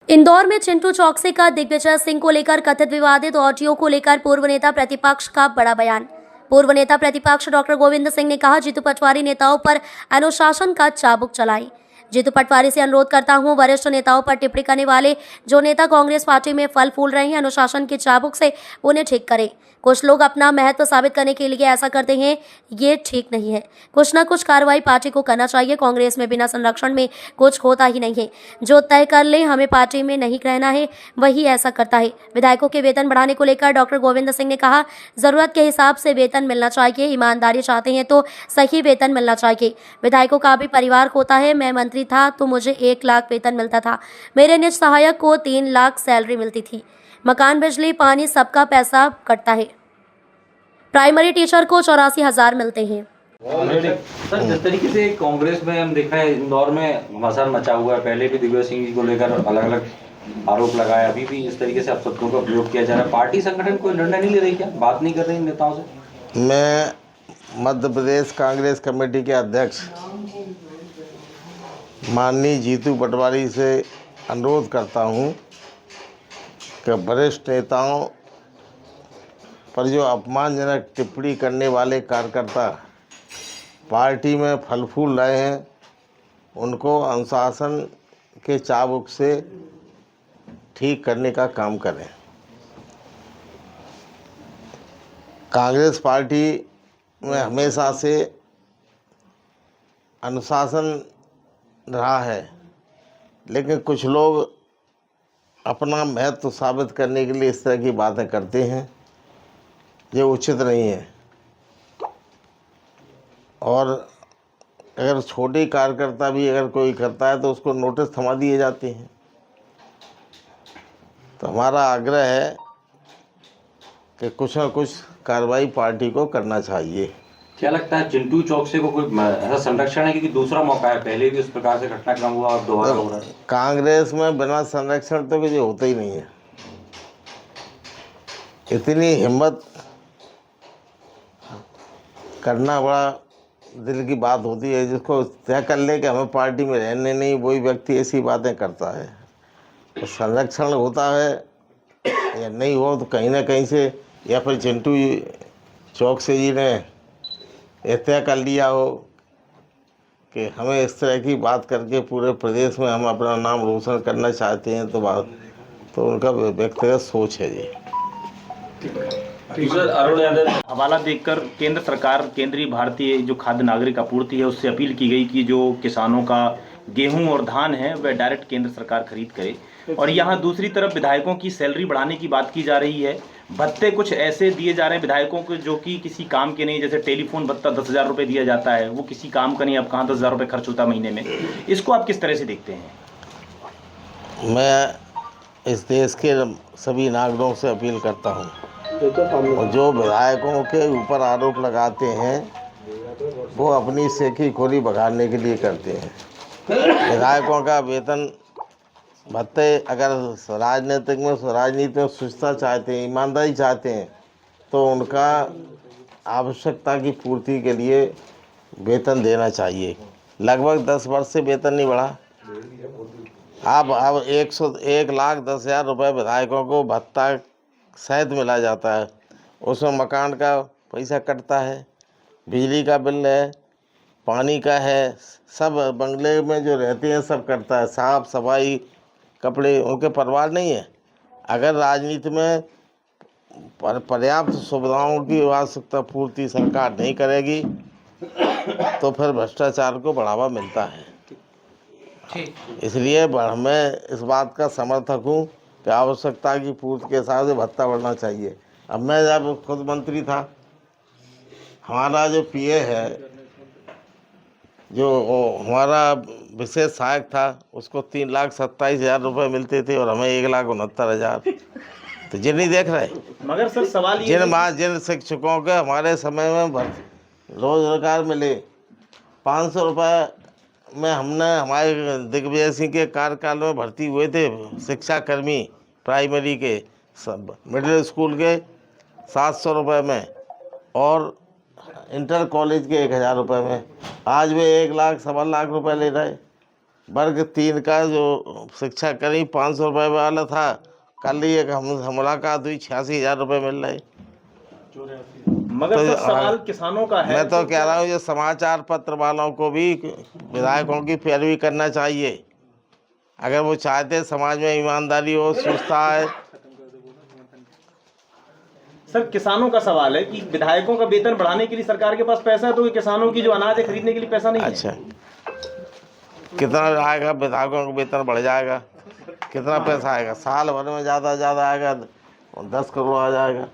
इंदौर में चिंटू चौकसी का दिग्विजय सिंह को लेकर कथित विवादित ऑडियो को लेकर पूर्व नेता प्रतिपक्ष का बड़ा बयान। पूर्व नेता प्रतिपक्ष डॉक्टर गोविंद सिंह ने कहा, जीतू पटवारी नेताओं पर अनुशासन का चाबुक चलाई। जीतू पटवारी से अनुरोध करता हूं, वरिष्ठ नेताओं पर टिप्पणी करने वाले जो नेता कांग्रेस पार्टी में फल फूल रहे हैं, अनुशासन के चाबुक से उन्हें ठीक करें। कुछ लोग अपना महत्व साबित करने के लिए ऐसा करते हैं, ये ठीक नहीं है। कुछ ना कुछ कार्रवाई पार्टी को करना चाहिए। कांग्रेस में बिना संरक्षण में कुछ होता ही नहीं है। जो तय कर ले हमें पार्टी में नहीं रहना है, वही ऐसा करता है। विधायकों के वेतन बढ़ाने को लेकर डॉक्टर गोविंद सिंह ने कहा, जरूरत के हिसाब से वेतन मिलना चाहिए। ईमानदारी चाहते हैं तो सही वेतन मिलना चाहिए। विधायकों का भी परिवार होता है। मैं मंत्री था तो मुझे 1 लाख वेतन मिलता था। मेरे निज सहायक को 3 लाख सैलरी मिलती थी। मकान, बिजली, पानी सबका पैसा कटता है। प्राइमरी टीचर को 84,000 मिलते हैं। सर, जिस तरीके से कांग्रेस में हम देखा है, इंदौर में घमासान मचा हुआ है। पहले भी दिग्विजय सिंह जी को लेकर अलग अलग आरोप लगाया, अभी भी इस तरीके से अपशब्दों का प्रयोग किया जा रहा है। पार्टी संगठन कोई निर्णय नहीं ले रही, क्या बात नहीं कर रही नेताओं से? मैं मध्य प्रदेश कांग्रेस कमेटी के अध्यक्ष माननीय जीतू पटवारी से अनुरोध करता हूं कि वरिष्ठ नेताओं पर जो अपमानजनक टिप्पणी करने वाले कार्यकर्ता पार्टी में फल फूल रहे हैं, उनको अनुशासन के चाबुक से ठीक करने का काम करें। कांग्रेस पार्टी में हमेशा से अनुशासन रहा है, लेकिन कुछ लोग अपना महत्व साबित करने के लिए इस तरह की बातें करते हैं, ये उचित नहीं है। और अगर छोटे कार्यकर्ता भी अगर कोई करता है तो उसको नोटिस थमा दिए जाते हैं। तो हमारा आग्रह है कि कुछ न कुछ कार्रवाई पार्टी को करना चाहिए। क्या लगता है चिंटू चौकसी को कोई ऐसा संरक्षण है, क्योंकि दूसरा मौका है, पहले भी इस प्रकार से घटनाक्रम हुआ और दोबारा हो रहा है? कांग्रेस में बिना संरक्षण तो कुछ होता ही नहीं है। इतनी हिम्मत करना बड़ा दिल की बात होती है। जिसको तय कर ले कि हमें पार्टी में रहने नहीं, वही व्यक्ति ऐसी बातें करता है। तो संरक्षण होता है या नहीं हो तो कहीं ना कहीं से, या फिर चिंटू चौकसी जी ने तय कर लिया हो कि हमें इस तरह की बात करके पूरे प्रदेश में हम अपना नाम रोशन करना चाहते हैं, तो उनका व्यक्तिगत सोच है जी। अरुण यादव, हवाला देखकर केंद्र सरकार, केंद्रीय भारतीय जो खाद्य नागरिक आपूर्ति है, उससे अपील की गई कि जो किसानों का गेहूं और धान है वह डायरेक्ट केंद्र सरकार खरीद करे। और यहाँ दूसरी तरफ विधायकों की सैलरी बढ़ाने की बात की जा रही है। भत्ते कुछ ऐसे दिए जा रहे हैं विधायकों को जो कि किसी काम के नहीं, जैसे टेलीफोन भत्ता 10,000 रुपये दिया जाता है, वो किसी काम का नहीं। अब कहाँ 10,000 रुपये खर्च होता महीने में? इसको आप किस तरह से देखते हैं? मैं इस देश के सभी नागरिकों से अपील करता हूँ, और जो विधायकों के ऊपर आरोप लगाते हैं वो अपनी सेकी खोरी बघाड़ने के लिए करते हैं। विधायकों का वेतन भत्ते अगर राजनीति में सुस्ता चाहते हैं, ईमानदारी चाहते हैं, तो उनका आवश्यकता की पूर्ति के लिए वेतन देना चाहिए। लगभग 10 वर्ष से वेतन नहीं बढ़ा। अब 1,10,000 रुपये विधायकों को भत्ता सहित मिला जाता है। उसमें मकान का पैसा कटता है, बिजली का बिल है, पानी का है, सब बंगले में जो रहते हैं सब करता है, साफ सफाई, कपड़े। उनके परिवार नहीं है। अगर राजनीति में पर्याप्त सुविधाओं की आवश्यकता पूर्ति सरकार नहीं करेगी तो फिर भ्रष्टाचार को बढ़ावा मिलता है। इसलिए मैं इस बात का समर्थक हूँ कि आवश्यकता की पूर्ति के हिसाब से भत्ता बढ़ना चाहिए। अब मैं जब खुद मंत्री था, हमारा जो पीए है, जो हमारा विशेष सहायक था, उसको 3,27,000 रुपये मिलते थे और हमें 1,69,000। तो ये नहीं देख रहे? मगर सर सवाल ये जिन शिक्षकों के हमारे समय में रोजगार मिले 500 रुपये में, हमने हमारे दिग्विजय सिंह के कार्यकाल में भर्ती हुए थे शिक्षाकर्मी प्राइमरी के, सब मिडिल स्कूल के 700 रुपये में, और इंटर कॉलेज के 1,000 रुपये में। आज वे 1 लाख 1.25 लाख रुपए ले रहे। वर्ग 3 का जो शिक्षा करी 500 रुपये वाला था, कल ही एक हम मुलाकात हुई 86,000 रुपये मिल रहे। मगर तो सर सवाल किसानों का है। मैं तो कह रहा हूँ ये समाचार पत्र वालों को भी विधायकों की पैरवी करना चाहिए। अगर वो चाहते समाज में ईमानदारी हो, सुस्ता है। सर किसानों का सवाल है कि विधायकों का वेतन बढ़ाने के लिए सरकार के पास पैसा है, तो किसानों की जो अनाज है खरीदने के लिए पैसा नहीं है। अच्छा, कितना आएगा? विधायकों का वेतन बढ़ जाएगा, कितना पैसा आएगा? साल भर में ज़्यादा से ज़्यादा आएगा 10 करोड़ आ जाएगा।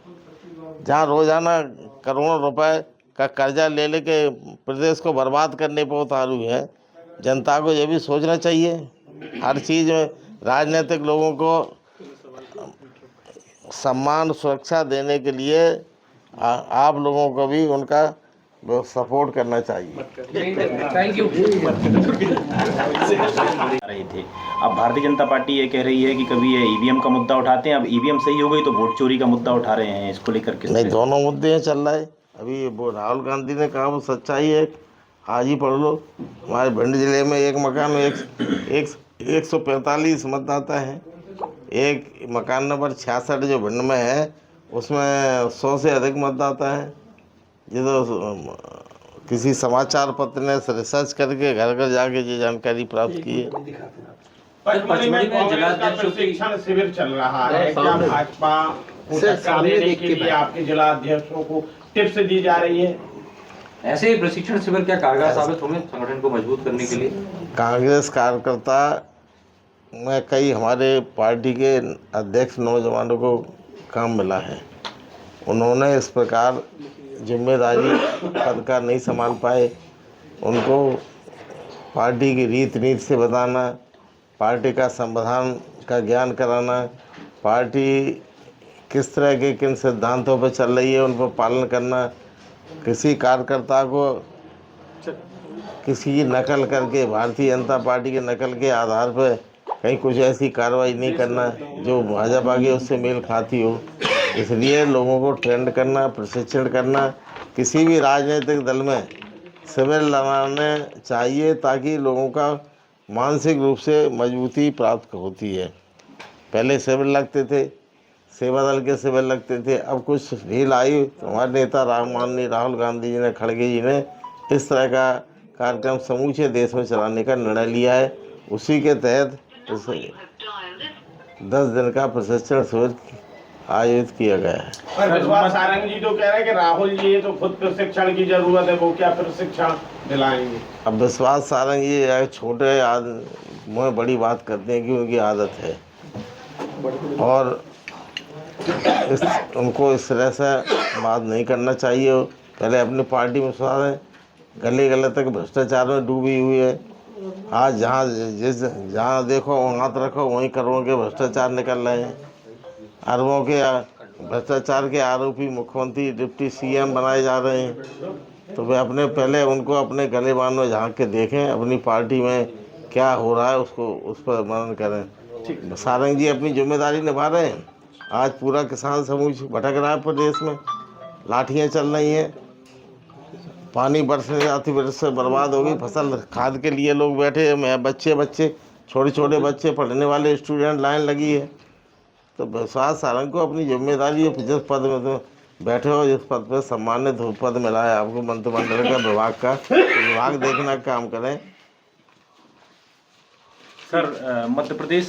जहाँ रोजाना करोड़ों रुपए का कर्जा ले लेके प्रदेश को बर्बाद करने पर उतारू है। जनता को ये भी सोचना चाहिए। हर चीज़ में राजनीतिक लोगों को सम्मान सुरक्षा देने के लिए आप लोगों को भी उनका सपोर्ट करना चाहिए। रहे थे। अब भारतीय जनता पार्टी ये कह रही है कि कभी ये ईवीएम का मुद्दा उठाते हैं, अब ईवीएम सही हो गई तो वोट चोरी का मुद्दा उठा रहे हैं। इसको लेकर के नहीं, दोनों मुद्दे हैं चल रहे। अभी वो राहुल गांधी ने कहा वो सच्चाई है, आज ही पढ़ लो। हमारे भिंड जिले में एक मकान में 145 मतदाता हैं। एक मकान नंबर 66 जो भिंड में है उसमें 100 से अधिक मतदाता हैं। ये तो किसी समाचार पत्र ने रिसर्च करके घर घर जाके ये जानकारी प्राप्त की है। पचमढ़ी में कांग्रेस का प्रशिक्षण शिविर चल रहा है। क्या भाजपा को टक्कर देने के लिए आपके जिला अध्यक्षों को टिप्स दी जा रही है? ऐसे ही प्रशिक्षण शिविर क्या कारगर साबित होंगे संगठन को मजबूत करने के लिए? कांग्रेस कार्यकर्ता में कई हमारे पार्टी के अध्यक्ष नौजवानों को काम मिला है। उन्होंने इस प्रकार जिम्मेदारी पद का नहीं संभाल पाए। उनको पार्टी की रीत नीति से बताना, पार्टी का संविधान का ज्ञान कराना, पार्टी किस तरह के किन सिद्धांतों पर चल रही है उन पर पालन करना। किसी कार्यकर्ता को किसी की नकल करके, भारतीय जनता पार्टी की नकल के आधार पर कहीं कुछ ऐसी कार्रवाई नहीं करना जो भाजपा की उससे मेल खाती हो। इसलिए लोगों को ट्रेंड करना, प्रशिक्षण करना, किसी भी राजनीतिक दल में शिविर लगाने चाहिए ताकि लोगों का मानसिक रूप से मजबूती प्राप्त होती है। पहले शिविर लगते थे, सेवा दल के शिविर लगते थे, अब कुछ ढील आई तो हमारे नेता माननीय राहुल गांधी जी ने, खड़गे जी ने इस तरह का कार्यक्रम समूचे देश में चलाने का निर्णय लिया है। उसी के तहत 10 दिन का प्रशिक्षण शिविर आयोजित किया गया है। पर विश्वास सारंग जी तो कह रहे हैं कि राहुल जी तो खुद प्रशिक्षण की जरूरत है, वो क्या प्रशिक्षण दिलाएंगे? अब विश्वास सारंग जी छोटे मुँह बड़ी बात करते हैं कि उनकी आदत है, और उनको इस तरह से बात नहीं करना चाहिए। पहले अपनी पार्टी में सुधारें। गले गले तक भ्रष्टाचार में डूबी हुई है। आज जहाँ देखो वहाँ हाथ रखो वहीं करोड़ों के भ्रष्टाचार निकल रहे हैं। अरबों के भ्रष्टाचार के आरोपी मुख्यमंत्री, डिप्टी सीएम बनाए जा रहे हैं। तो वे पहले उनको अपने गले बांध में झाँक के देखें, अपनी पार्टी में क्या हो रहा है उसको उस पर मनन करें। सारंग जी अपनी जिम्मेदारी निभा रहे हैं। आज पूरा किसान समूह भटक रहा है प्रदेश में, लाठियाँ चल रही हैं, पानी बरसने जाती बरस से बर्बाद हो गई फसल। खाद के लिए लोग बैठे हैं, बच्चे छोटे छोटे बच्चे, पढ़ने वाले स्टूडेंट, लाइन लगी है। तो विश्वास सारंग को अपनी जिम्मेदारी, जिस पद में तो बैठे हो, जिस पद पर सम्मानित पद मिला है आपको मंत्रिमंडल का, विभाग का, विभाग देखना काम करें। सर मध्य प्रदेश